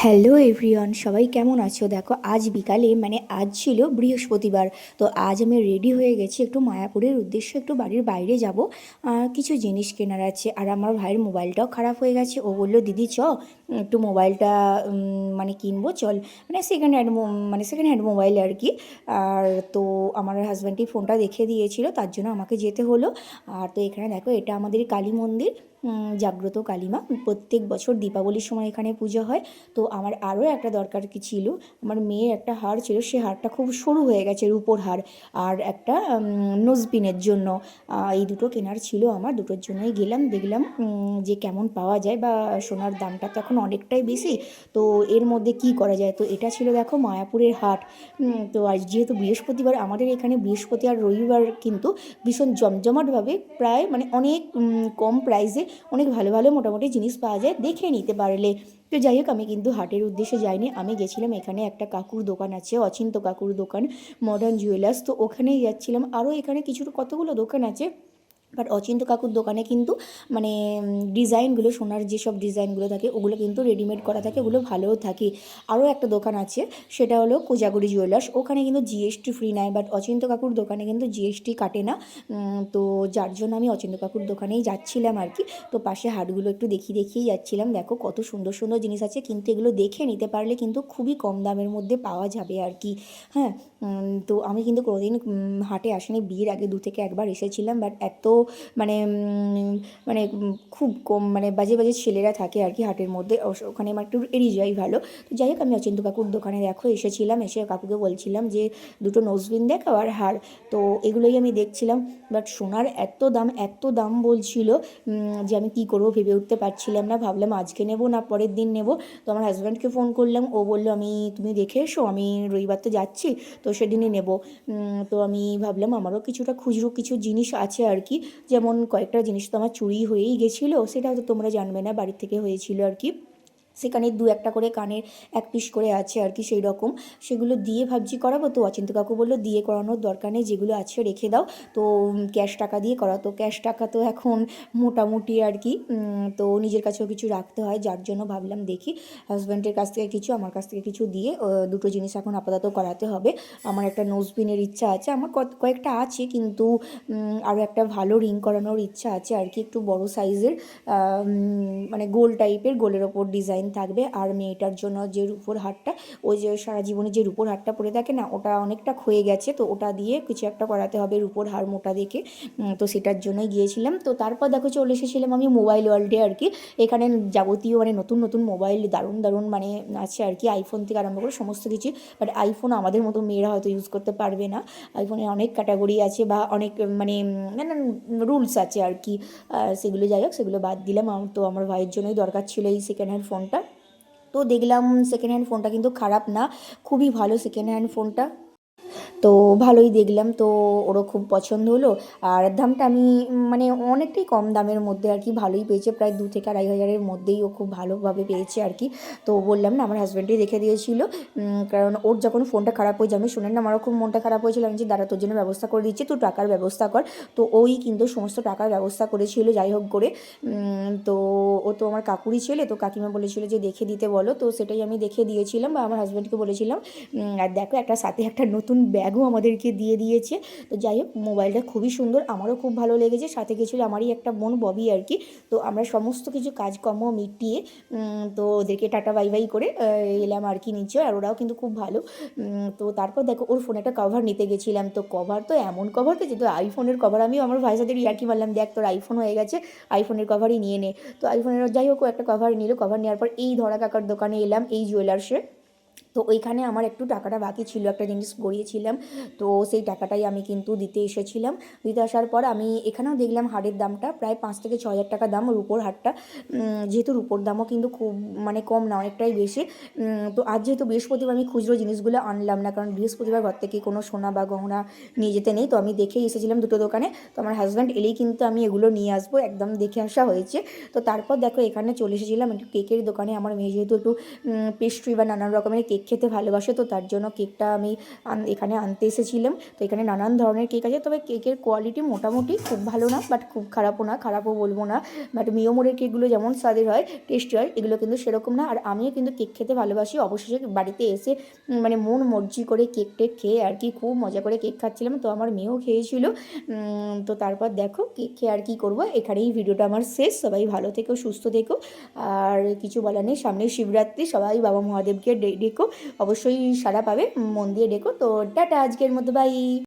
Hello everyone, সবাই কেমন আছো? দেখো আজ বিকালে আজ ছিল বৃহস্পতিবার। তো আজ আমি রেডি হয়ে গেছি, একটু মায়াপুরের উদ্দেশ্যে একটু বাড়ির বাইরে যাব। কিছু জিনিস কেনার আছে। আর আমার ভাইয়ের মোবাইলটাও খারাপ হয়ে গেছে। ও বললো দিদি একটু মোবাইলটা কিনবো চল। সেকেন্ড হ্যান্ড মোবাইল আর কি। আর তো আমার হাজব্যান্ডই ফোনটা দেখে দিয়েছিল, তার জন্য আমাকে যেতে হলো। আর তো এখানে দেখো, এটা আমাদের কালী মন্দির, জাগ্রত কালীমা। প্রত্যেক বছর দীপাবলির সময় এখানে পুজো হয়। তো আমার আরও একটা দরকার কি ছিল, আমার মেয়ের একটা হার ছিল, সে হারটা খুব সরু হয়ে গেছে, রূপোর হার। আর একটা নোজপিনের জন্য এই দুটো কেনার ছিল আমার। দুটোর জন্যই গেলাম, দেখলাম যে কেমন পাওয়া যায়, বা সোনার দামটা তো এখন অনেকটাই বেশি। তো এর মধ্যে কি করা যায়, তো এটা ছিল দেখো মায়াপুরের হাট। তো আজ যেহেতু বৃহস্পতিবার, আমাদের এখানে বৃহস্পতি আর রবিবার কিন্তু ভীষণ জমজমাটভাবে, প্রায় অনেক কম প্রাইসে অনেক ভালো ভালো মোটামুটি জিনিস পাওয়া যায়, দেখে নিতে পারলে। তো যাই হোক, আমি কিন্তু হাটের উদ্দেশ্যে যাইনি, আমি গেছিলাম এখানে একটা কাকুর দোকান আছে, অচিন্ত কাকুর দোকান, মডার্ন জুয়েলার্স। তো ওখানেই যাচ্ছিলাম। আরও এখানে কিছু কতগুলো দোকান আছে, বাট অচিন্ত কাকুর দোকানে কিন্তু মানে ডিজাইনগুলো, সোনার যেসব ডিজাইনগুলো থাকে ওগুলো কিন্তু রেডিমেড করা থাকে, ওগুলো ভালোও থাকে। আরও একটা দোকান আছে, সেটা হলো কোজাগরি জুয়েলার্স। ওখানে কিন্তু জিএসটি ফ্রি নেয়, বাট অচিন্ত কাকুর দোকানে কিন্তু জিএসটি কাটে না। তো যার জন্য আমি অচিন্ত কাকুর দোকানেই যাচ্ছিলাম আর কি। তো পাশে হাটগুলো একটু দেখিয়েই যাচ্ছিলাম। দেখো কত সুন্দর সুন্দর জিনিস আছে, কিন্তু এগুলো দেখে নিতে পারলে কিন্তু খুবই কম দামের মধ্যে পাওয়া যাবে আর কি। হ্যাঁ। তো আমি কিন্তু কোনোদিন হাটে আসিনি, বিয়ের আগে 2 থেকে 1বার এসেছিলাম, বাট এত মানে খুব কম, বাজে বাজে ছেলেরা থাকে আর কি হাটের মধ্যে, ওখানে আমার একটু এড়িয়ে যাই ভালো। তো যাই হোক, আমি অচিন্ত কাকুর দোকানে দেখো এসেছিলাম, এসে কাকুকে বলছিলাম যে দুটো নোজবিন দেখাও আর হার। তো এগুলোই আমি দেখছিলাম। বাট সোনার এত দাম বলছিল যে আমি কী করবো ভেবে উঠতে পারছিলাম না। ভাবলাম আজকে নেব না পরের দিন নেব। তো আমার হাজব্যান্ডকে ফোন করলাম, ও বললো তুমি দেখে এসো, আমি রবিবার তো যাচ্ছি, তো সেদিনই নেব। তো আমি ভাবলাম আমারও কিছুটা খুচরো কিছু জিনিস আছে আর কি। যেমন কয়েকটা জিনিস তো আমার চুরি হয়েই গেছিলো, সেটা হয়তো তোমরা জানবে না, বাড়ির থেকে হয়েছিল আর কি। সেখানে 2-1টা করে কানের 1 পিস করে আছে আর কি, সেই রকম। সেগুলো দিয়ে ভাবছি করাবো। তো অচিন্ত কাকু বললো দিয়ে করানোর দরকার নেই, যেগুলো আছে রেখে দাও। তো ক্যাশ টাকা দিয়ে করা, তো ক্যাশ টাকা তো এখন মোটামুটি আর কি। তো নিজের কাছেও কিছু রাখতে হয়, যার জন্য ভাবলাম দেখি হাজব্যান্ডের কাছ থেকে কিছু, আমার কাছ থেকে কিছু দিয়ে দুটো জিনিস এখন আপাতত করাতে হবে। আমার একটা নোজপিনের ইচ্ছা আছে, আমার কয়েকটা আছে, কিন্তু আরও একটা ভালো রিং করানোর ইচ্ছা আছে আর কি, একটু বড় সাইজের, গোল টাইপের, গোলের ওপর ডিজাইন থাকবে। আর মেয়েটার জন্য যে রূপোর হারটা, ওই যে সারা জীবনে যে রূপোর হারটা পরে থাকে না, ওটা অনেকটা ক্ষয়ে গেছে, তো ওটা দিয়ে কিছু একটা করাতে হবে, রূপোর হার মোটা দেখে। তো সেটার জন্যই গিয়েছিলাম। তো তারপর দেখো চলে এসেছিলাম আমি মোবাইল ওয়ার্ল্ডে আর কি। এখানে যাবতীয় নতুন নতুন মোবাইল দারুণ দারুণ আছে আর কি, আইফোন থেকে আরম্ভ করে সমস্ত কিছু। বাট আইফোন আমাদের মতো মেয়েরা হয়তো ইউজ করতে পারবে না। আইফোনে অনেক ক্যাটাগরি আছে, বা অনেক নানান রুলস আছে আর কি। সেগুলো যাই হোক, সেগুলো বাদ দিলাম। তো আমার ভাইয়ের জন্যই দরকার ছিল এই সেকেন্ড হ্যান্ড ফোনটা। তো দেখলাম সেকেন্ড হ্যান্ড ফোনটা কিন্তু খারাপ না, খুবই ভালো সেকেন্ড হ্যান্ড ফোনটা। তো ভালোই দেখলাম, তো ওরও খুব পছন্দ হলো। আর দামটা আমি অনেকটাই কম দামের মধ্যে আর কি, ভালোই পেয়েছে, প্রায় 2 থেকে 2.5 হাজারের মধ্যেই ও খুব ভালোভাবে পেয়েছে আর কি। তো বললাম না, আমার হাজব্যান্ডই রেখে দিয়েছিল, কারণ ওর যখন ফোনটা খারাপ হয়ে যায়, আমি শুনেন না, আমারও খুব মনটা খারাপ হয়েছিল। আমি যে দাঁড়া, তোর জন্য ব্যবস্থা করে দিচ্ছি, তুই টাকার ব্যবস্থা কর। তো ওই কিন্তু সমস্ত টাকার ব্যবস্থা করেছিল, যাই হোক করে। তো ও তো আমার কাকুরই ছেলে, তো কাকিমা বলেছিল যে দেখে দিতে বলো, তো সেটাই আমি দেখে দিয়েছিলাম, বা আমার হাজব্যান্ডকে বলেছিলাম। আর দেখো, সাথে একটা নতুন ব্যাগও আমাদেরকে দিয়ে দিয়েছে। তো যাই হোক, মোবাইলটা খুবই সুন্দর, আমারও খুব ভালো লেগেছে। সাথে গেছিলো আমারই একটা বোন, ববি আর কি। তো আমরা সমস্ত কিছু কাজকর্ম মিটিয়ে তো ওদেরকে টাটা বাই বাই করে এলাম আর কি নিচে। আর ওরাও কিন্তু খুব ভালো। তো তারপর দেখো, ওর ফোনে একটা কভার নিতে গেছিলাম। তো কভার তো এমন কভার তো, যেহেতু আইফোনের কভার, আমিও আমার ভাইয়ের সাথে ইয়ার্কি মারলাম, দেখ তোর আইফোন হয়ে গেছে, আইফোনের কভারই নিয়ে নে। তো আইফোনের, যাই হোক, ও একটা কভার নিল। কভার নেওয়ার পর এই ধরা কাকার দোকানে এলাম, এই জুয়েলার্সে। তো ওইখানে আমার একটু টাকাটা বাকি ছিল, একটা জিনিস গড়িয়েছিলাম। তো সেই টাকাটাই আমি কিন্তু দিতে এসেছিলাম। দিতে আসার পর আমি এখানেও দেখলাম হারের দামটা প্রায় 5 থেকে 6 হাজার টাকা দাম, রূপোর হারটা। যেহেতু রূপোর দামও কিন্তু খুব কম না, অনেকটাই বেশি। তো আজ যেহেতু বৃহস্পতিবার, আমি খুচরো জিনিসগুলো আনলাম না, কারণ বৃহস্পতিবার ঘর থেকে কোনো সোনা বা গহনা নিয়ে যেতে নেই। তো আমি দেখেই এসেছিলাম দুটো দোকানে। তো আমার হাজব্যান্ড এলেই কিন্তু আমি এগুলো নিয়ে আসবো, একদম দেখে আসা হয়েছে। তো তারপর দেখো, এখানে চলে এসেছিলাম একটু কেকের দোকানে। আমার মেয়ে যেহেতু একটু পেস্ট্রি বা নানান রকমের কেক খেতে ভালোবাসে, তো তার জন্য কেকটা আমি এখানে আনতে এসেছিলাম। তো এখানে নানান ধরনের কেক আছে, তবে কেকের কোয়ালিটি মোটামুটি খুব ভালো না, বাট খুব খারাপও না, খারাপও বলবো না। বাট মিয়োমোরের কেকগুলো যেমন স্বাদের হয়, টেস্টি হয়, এগুলো কিন্তু সেরকম না। আর আমিও কিন্তু কেক খেতে ভালোবাসি। অবশেষে বাড়িতে এসে মানে মন মর্জি করে কেক টেক খেয়ে আর কি খুব মজা করে কেক খাচ্ছিলাম। তো আমার মেয়েও খেয়েছিল। তো তারপর দেখো কেক খেয়ে আর কি করবো, এখানেই ভিডিওটা আমার শেষ। সবাই ভালো থেকো, সুস্থ থেকো, আর কিছু বলার নেই। সামনে শিবরাত্রি, সবাই বাবা মহাদেবকে ডেকো, অবশ্যই সাড়া পাবে, মন দিয়ে ডেকো। তো টাটা আজকের মতো, বাই।